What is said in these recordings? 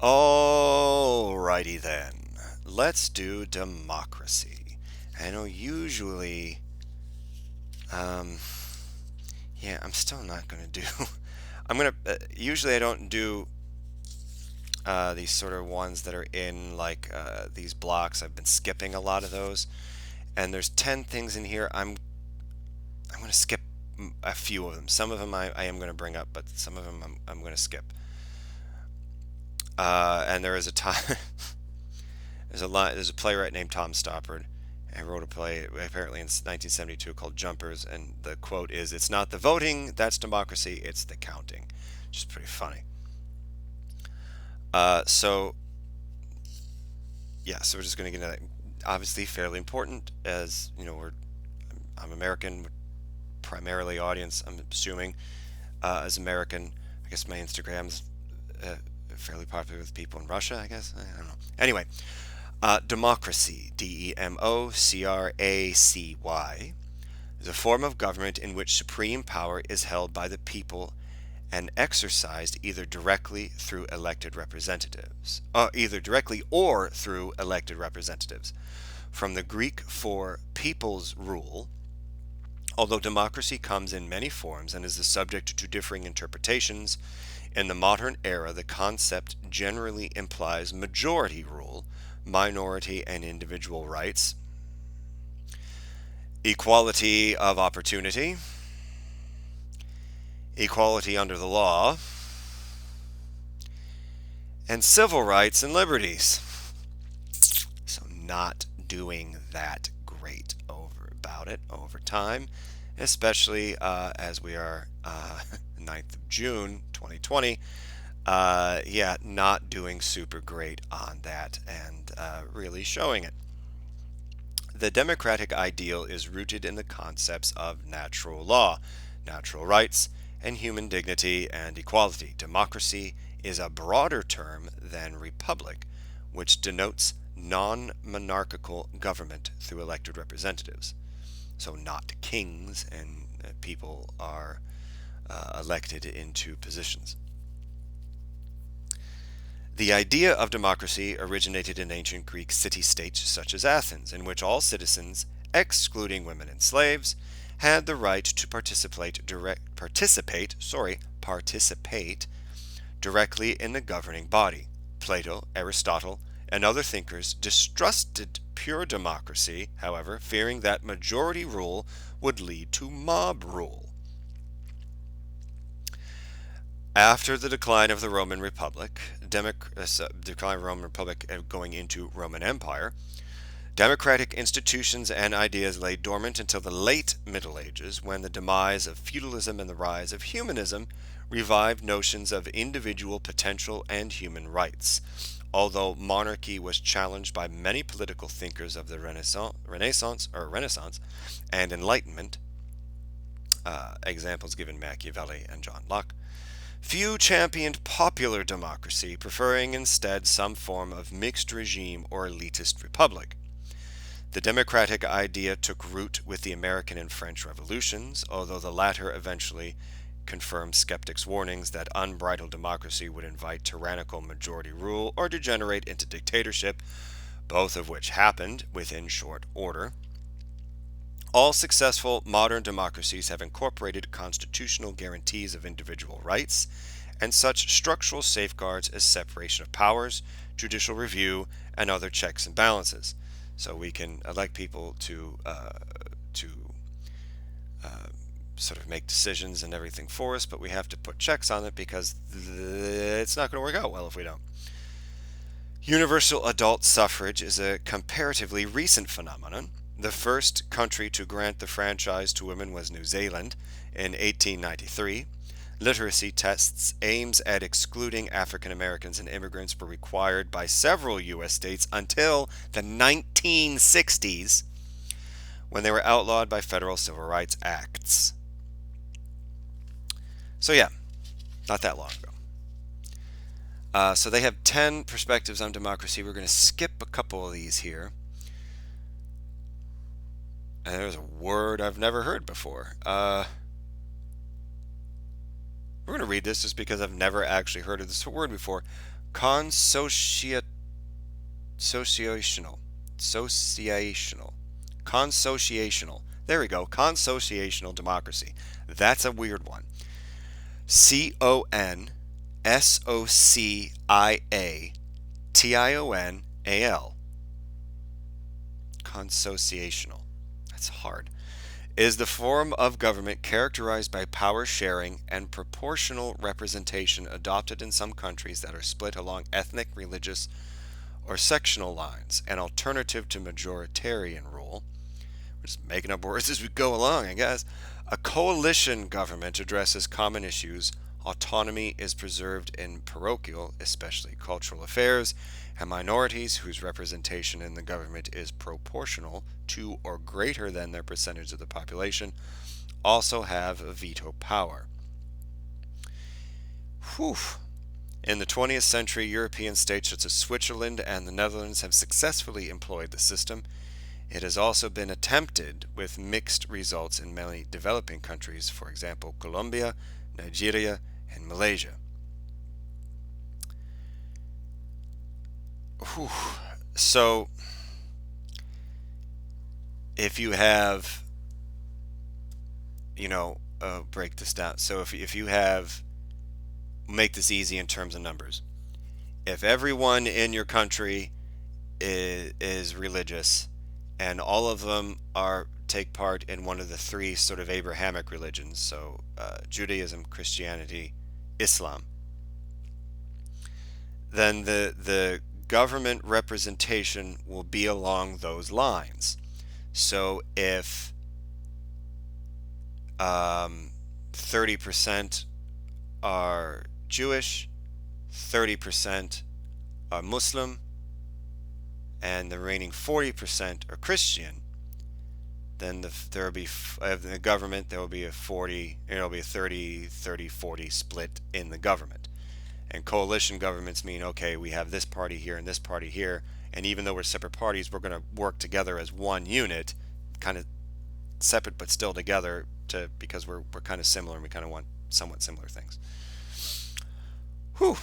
Alrighty then. Let's do democracy. I know usually, um, yeah, I'm still not gonna do. Usually I don't do these sort of ones that are in like these blocks. I've been skipping a lot of those, and there's 10 things in here. I'm gonna skip a few of them. Some of them I am gonna bring up, but some of them I'm gonna skip. And there is a time. There's a playwright named Tom Stoppard. And wrote a play apparently in 1972 called Jumpers, and the quote is, "It's not the voting that's democracy; it's the counting," which is pretty funny. So yeah, so we're just going to get into that. Obviously, fairly important, as you know, I'm American, primarily audience. I'm assuming as American. I guess my Instagram's uh, fairly popular with people in Russia. I guess I don't know. Anyway, democracy, Democracy, is a form of government in which supreme power is held by the people and exercised either directly or through elected representatives. From the Greek for people's rule, although democracy comes in many forms and is the subject to differing interpretations, in the modern era the concept generally implies majority rule, minority and individual rights, equality of opportunity, equality under the law, and civil rights and liberties. So, not doing that great about it over time, especially as we are 9th of June 2020. Yeah, not doing super great on that and really showing it. The democratic ideal is rooted in the concepts of natural law, natural rights, and human dignity and equality. Democracy is a broader term than republic, which denotes non monarchical government through elected representatives. So, not kings, and people are elected into positions. The idea of democracy originated in ancient Greek city-states such as Athens, in which all citizens, excluding women and slaves, had the right to participate directly in the governing body. Plato, Aristotle, and other thinkers distrusted pure democracy, however, fearing that majority rule would lead to mob rule. After the decline of the Roman Republic, going into Roman Empire, democratic institutions and ideas lay dormant until the late Middle Ages, when the demise of feudalism and the rise of humanism revived notions of individual potential and human rights. Although monarchy was challenged by many political thinkers of the Renaissance and Enlightenment, examples given Machiavelli and John Locke, few championed popular democracy, preferring instead some form of mixed regime or elitist republic. The democratic idea took root with the American and French revolutions, although the latter eventually confirmed skeptics' warnings that unbridled democracy would invite tyrannical majority rule or degenerate into dictatorship, both of which happened within short order. All successful modern democracies have incorporated constitutional guarantees of individual rights and such structural safeguards as separation of powers, judicial review, and other checks and balances. So we can elect people to sort of make decisions and everything for us, but we have to put checks on it because it's not going to work out well if we don't. Universal adult suffrage is a comparatively recent phenomenon. The first country to grant the franchise to women was New Zealand in 1893. Literacy tests aims at excluding African Americans and immigrants were required by several U.S. states until the 1960s, when they were outlawed by federal civil rights acts. So yeah, not that long ago. So they have 10 perspectives on democracy. We're going to skip a couple of these here. And there's a word I've never heard before. We're going to read this just because I've never actually heard of this word before. Consocia Sociational. Sociational. Consociational. There we go. Consociational democracy. That's a weird one. Consociational. Consociational. That's hard. Is the form of government characterized by power sharing and proportional representation adopted in some countries that are split along ethnic, religious, or sectional lines, an alternative to majoritarian rule. We're just making up words as we go along, I guess. A coalition government addresses common issues. Autonomy is preserved in parochial, especially cultural affairs, and minorities whose representation in the government is proportional to or greater than their percentage of the population also have veto power. Whew. In the 20th century, European states such as Switzerland and the Netherlands have successfully employed the system. It has also been attempted with mixed results in many developing countries, for example, Colombia, Nigeria, and Malaysia. Whew. So, if you have, break this down. So, if you have, make this easy in terms of numbers. If everyone in your country is religious, and all of them take part in one of the three sort of Abrahamic religions, so Judaism, Christianity, Islam, then the government representation will be along those lines. So if 30% are Jewish, 30% are Muslim, and the remaining 40% are Christian, then there will be the government. There will be a 40. It'll be a 30-40 split in the government. And coalition governments mean, okay, we have this party here and this party here, and even though we're separate parties, we're going to work together as one unit, kind of separate but still together, because we're kind of similar and we kind of want somewhat similar things. Whew,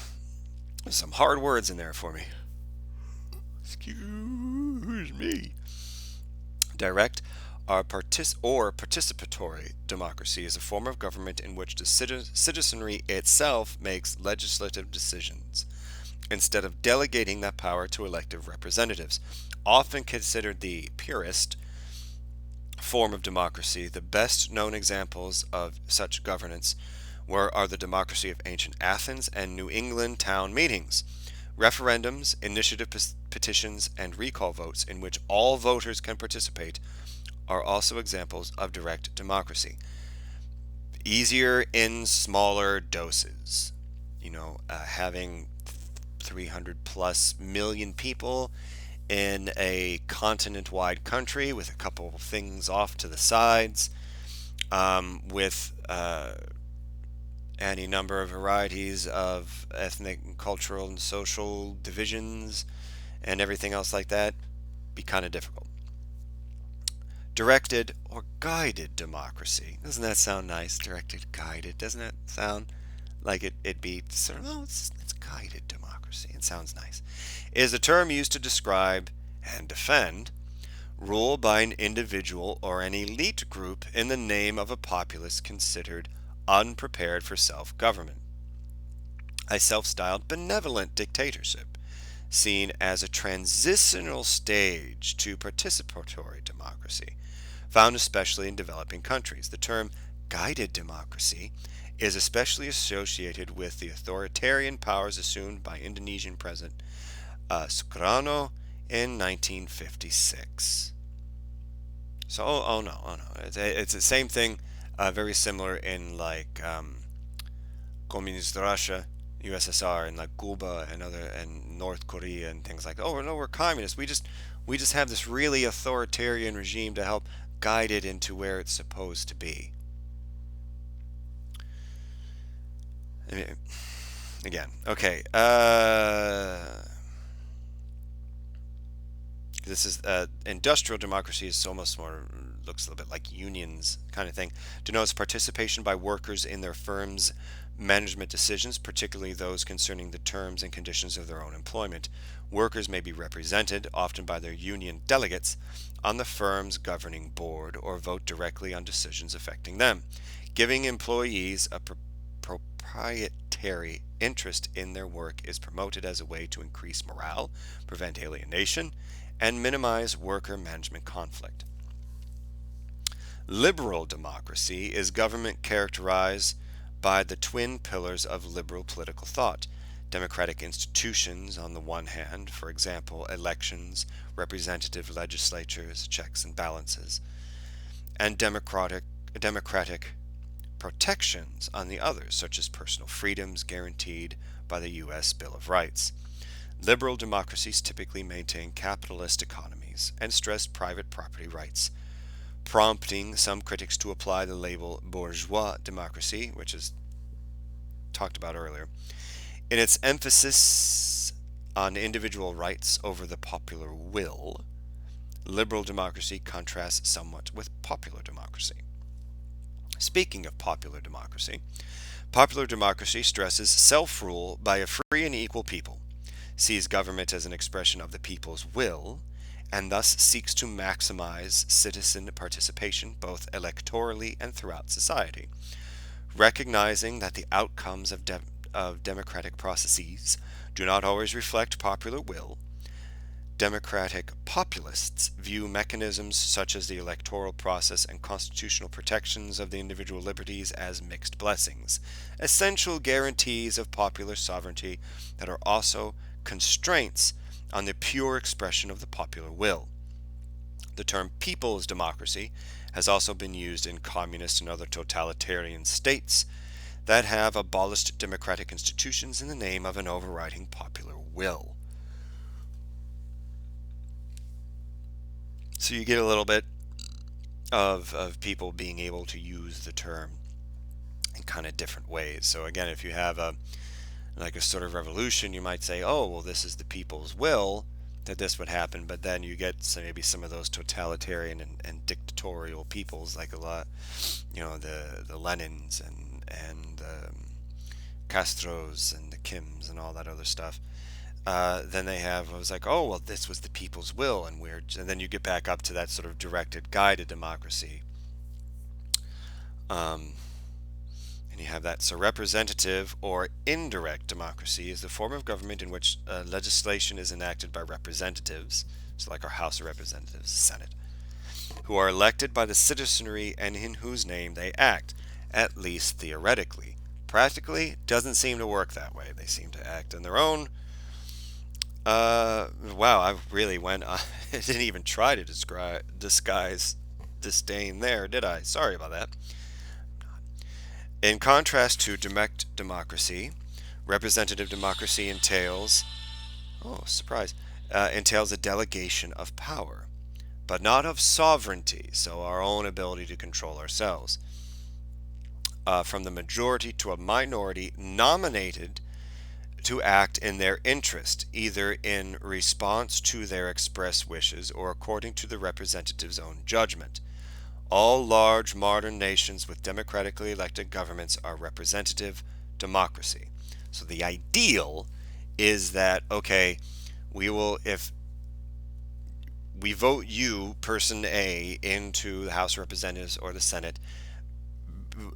there's some hard words in there for me. Excuse me. Direct or participatory democracy is a form of government in which the citizenry itself makes legislative decisions, instead of delegating that power to elected representatives. Often considered the purest form of democracy, the best known examples of such governance are the democracy of ancient Athens and New England town meetings. Referendums, initiative petitions, and recall votes in which all voters can participate are also examples of direct democracy. Easier in smaller doses. Having 300 plus million people in a continent-wide country with a couple of things off to the sides, with any number of varieties of ethnic, and cultural, and social divisions, and everything else like that, be kind of difficult. Directed or guided democracy. Doesn't that sound nice? Directed, guided. Doesn't that sound like it'd be sort of, it's guided democracy. It sounds nice. Is a term used to describe and defend rule by an individual or an elite group in the name of a populace considered unprepared for self-government. A self-styled benevolent dictatorship, seen as a transitional stage to participatory democracy, found especially in developing countries. The term guided democracy is especially associated with the authoritarian powers assumed by Indonesian President Sukarno in 1956. So, oh no, it's the same thing, very similar in communist Russia, USSR, and like Cuba and North Korea and things like that. Oh no, we're communists. We just have this really authoritarian regime to help guide it into where it's supposed to be. Again, okay. This is industrial democracy is almost more, looks a little bit like unions kind of thing. Denotes participation by workers in their firm's management decisions, particularly those concerning the terms and conditions of their own employment. Workers may be represented, often by their union delegates, on the firm's governing board or vote directly on decisions affecting them. Giving employees a proprietary interest in their work is promoted as a way to increase morale, prevent alienation, and minimize worker management conflict. Liberal democracy is government characterized by the twin pillars of liberal political thought: democratic institutions on the one hand, for example, elections, representative legislatures, checks and balances, and democratic protections on the other, such as personal freedoms guaranteed by the U.S. Bill of Rights. Liberal democracies typically maintain capitalist economies and stress private property rights, prompting some critics to apply the label bourgeois democracy, which is talked about earlier. In its emphasis on individual rights over the popular will, liberal democracy contrasts somewhat with popular democracy. Speaking of popular democracy stresses self-rule by a free and equal people, sees government as an expression of the people's will, and thus seeks to maximize citizen participation both electorally and throughout society. Recognizing that the outcomes of democratic processes do not always reflect popular will, democratic populists view mechanisms such as the electoral process and constitutional protections of the individual liberties as mixed blessings, essential guarantees of popular sovereignty that are also constraints on the pure expression of the popular will. The term people's democracy has also been used in communist and other totalitarian states that have abolished democratic institutions in the name of an overriding popular will. So you get a little bit of people being able to use the term in kind of different ways. So again, if you have a sort of revolution, you might say, oh, well, this is the people's will that this would happen, but then you get maybe some of those totalitarian and dictatorial peoples, like a lot, the Lenins and the Castros and the Kims and all that other stuff. Then they have, I was like, oh, well, this was the people's will, and then you get back up to that sort of directed, guided democracy. And you have that. So representative or indirect democracy is the form of government in which legislation is enacted by representatives, so like our House of Representatives, Senate, who are elected by the citizenry and in whose name they act, at least theoretically. Practically, doesn't seem to work that way. They seem to act on their own. Wow, I really went. I didn't even try to disguise disdain there, did I? Sorry about that. In contrast to direct democracy, representative democracy entails, oh, surprise, entails a delegation of power, but not of sovereignty, so our own ability to control ourselves, from the majority to a minority nominated to act in their interest, either in response to their express wishes or according to the representative's own judgment. All large modern nations with democratically elected governments are representative democracy. So the ideal is that, okay, if we vote you, person A, into the House of Representatives or the Senate,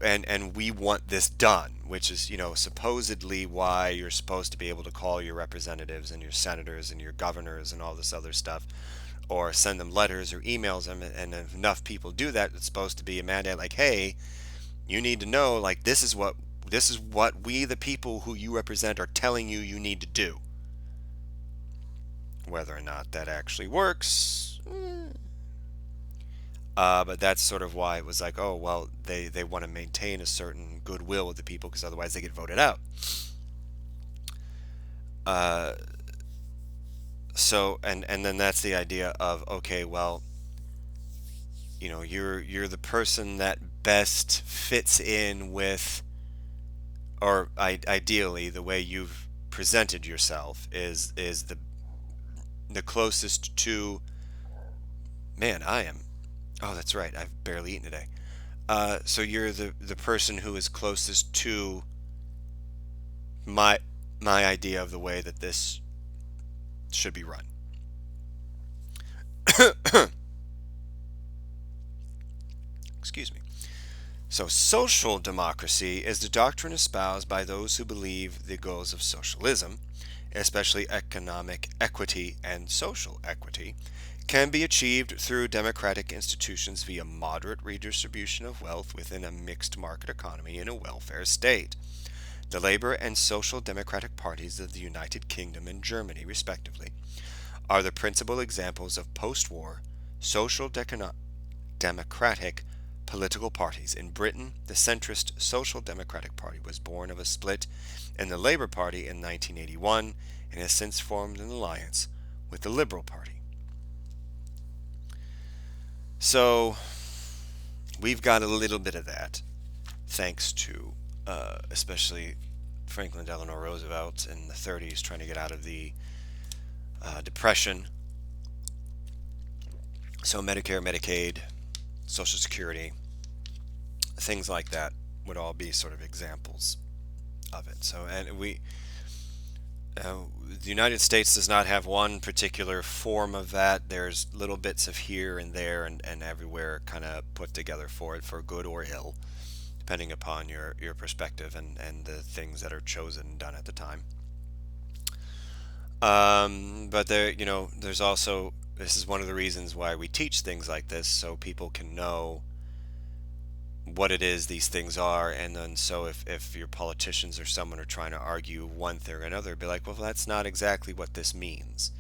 and we want this done, which is, supposedly why you're supposed to be able to call your representatives and your senators and your governors and all this other stuff, or send them letters or emails them, and if enough people do that, it's supposed to be a mandate like, hey, you need to know, like, this is what we, the people who you represent, are telling you need to do. Whether or not that actually works, but that's sort of why it was like, oh, well, they want to maintain a certain goodwill with the people because otherwise they get voted out. So and then that's the idea of, okay, well, you're the person that best fits in with, or ideally the way you've presented yourself is the closest to, man, oh, that's right, I've barely eaten today. So you're the person who is closest to my my idea of the way that this should be run. Excuse me. So, social democracy is the doctrine espoused by those who believe the goals of socialism, especially economic equity and social equity, can be achieved through democratic institutions via moderate redistribution of wealth within a mixed market economy in a welfare state. The Labour and Social Democratic parties of the United Kingdom and Germany, respectively, are the principal examples of post war social democratic political parties. In Britain, the centrist Social Democratic Party was born of a split in the Labour Party in 1981 and has since formed an alliance with the Liberal Party. So, we've got a little bit of that, thanks to especially Franklin Delano Roosevelt in the 30s trying to get out of the Depression. So, Medicare, Medicaid, Social Security, things like that would all be sort of examples of it. So, and the United States does not have one particular form of that. There's little bits of here and there and everywhere kind of put together for it, for good or ill, depending upon your perspective and the things that are chosen and done at the time. But there's also, this is one of the reasons why we teach things like this, so people can know what it is these things are. And then so if your politicians or someone are trying to argue one thing or another, be like, well, that's not exactly what this means.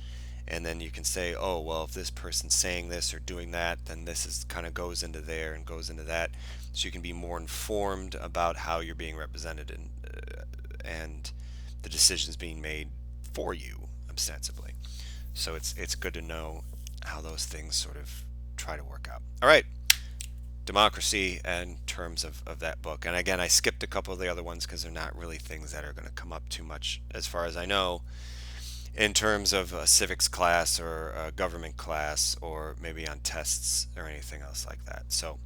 And then you can say, oh, well, if this person's saying this or doing that, then this is kind of goes into there and goes into that, so you can be more informed about how you're being represented and the decisions being made for you ostensibly. So it's good to know how those things sort of try to work out. All right, democracy in terms of that book. And again, I skipped a couple of the other ones because they're not really things that are going to come up too much, as far as I know, in terms of a civics class or a government class or maybe on tests or anything else like that. So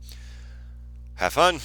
have fun.